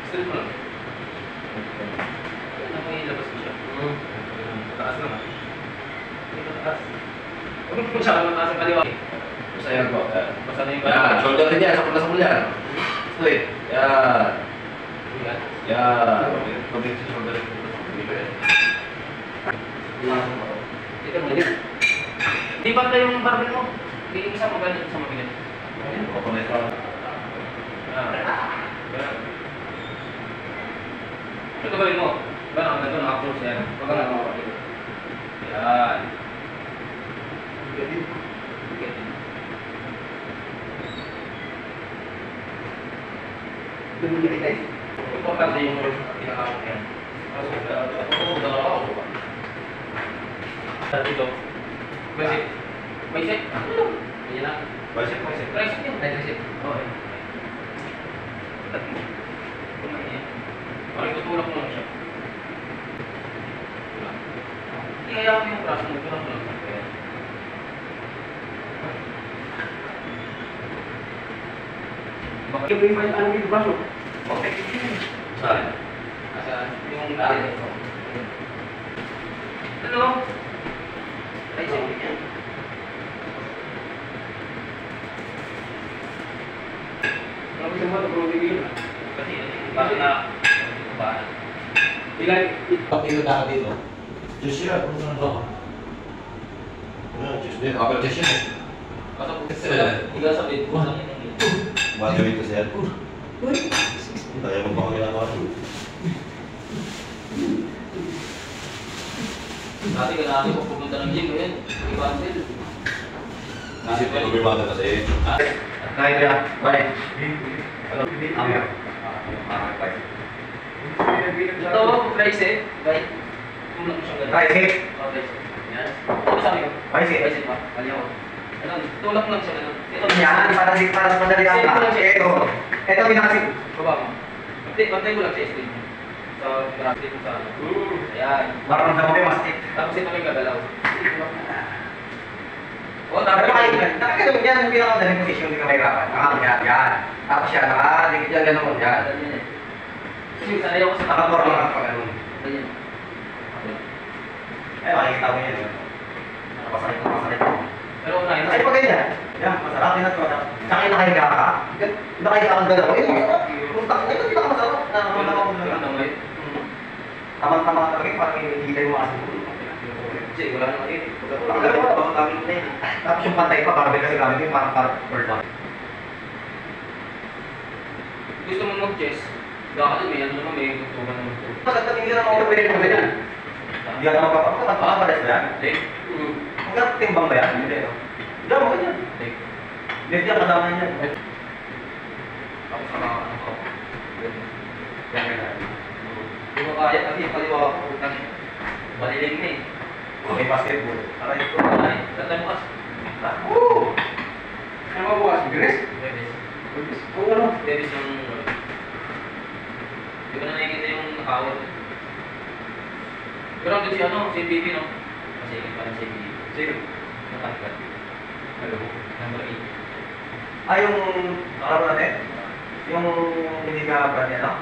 Straight mo lang. Ano mo ilabas mo siya? Taas naman. Dito taas. Huwag mo siya mataas ang kaliwa. Basta yan po. Basta na yung kaliwa. Yan, shoulder din yan. Sa mula yan. Straight. Yan. Yan. Pabalik sa shoulder. Dito mo din. Di ba tayo yung barbell mo? Hindi isa mo ganito sa mabigat. Ayun, papunay ka. Ito gawin mo. Gano'n, ganito naka-close yan. Huwag ka lang makapagin. Yan. Importante yung pinakakot yan. Dito. Basic. Basic. Ayan na. Bicep. Tricep yun. Ay, tricep. Okay. Parang tutulak mo lang siya. Iyayaw mo yung braso mo. Tutulak mo lang siya. Bakit yung may ano yung braso? Okay. Saan? Yung daan. Ano? Tricep yan. Kasi bakit na ba? Ilan? Pakilo na dito. Diyos yan. Kung saan ba? Diyos din. Kapag Diyos yan eh. Ikaw sabihin ko lang yun. Magawin ko siya. Tayo mo ba kami na ako? Dati ka namin kung pupunta ng gym, yun. Ibandil. Isip ko lumimata kasi. Kahit yan. Bye. Ano? Ito, tricep. Bye. Tulak mo siya ganun. Tricep. Oh, tricep. Yan. Ano sabi ko? Bicep. Bicep ba? Mali ako. Ano? Tulak mo lang siya ganun. Ito. Yan, para sa madali Same ata. lang siya. Ito pinakasip. Baba mo. Hindi, bantay mo lang siya screen. Sa graphic mo sa ano. Ayan. Marunong mo yung mastik. Tapos ito may gagalaw. O, Pero tapos nakakagano'n yan, yung pinakamadaling posisyon, hindi ka mahirapan. Nakakamyan, yan. Tapos yan, nakadikit yan, gano'n, yan. kasi sanay ako sa Nakaporma ka pa gano'n. Ganyan. Ay, makikita mo yan. Nakapasalit mo. Pero unahin Ay, pag ganyan. Yan, masarap din at masarap. Tsaka yung nakahiga ka. Nakahiga kang gano'n. Ito pinakamasarap. Tamang-tama talaga yung parang hinihintay mo kasi. Kasi wala naman yun. Tapos yung pantay pa, barbell kasi gamit yung parang bird out. Gusto mo mag-chess, baka din may ano naman, may tutukan naman ito. Maganda hindi na ako pwede mo ganyan. Hindi ka naman papapagod. Pares ba yan? Maganda timbang ba yan? Hindi. Hindi mo ganyan. Hindi yan, kasama yan. Tapos ano ko. Hindi mo kaya kasi yung kaliwa ko, utang baliling na eh. May basketball. Aray ko, aray. Tanda mo kasi. Ano ba bukas? Gres? Bebes. Kung ano? Bebes yung... Hindi ko na nakikita yung nakawal. Pero andun si ano, si MVP no? Kasi parang si MVP. Sige. Natangkat. Ano? Number 8. Ah, yung natin? Yung hindi ka brand yan, no?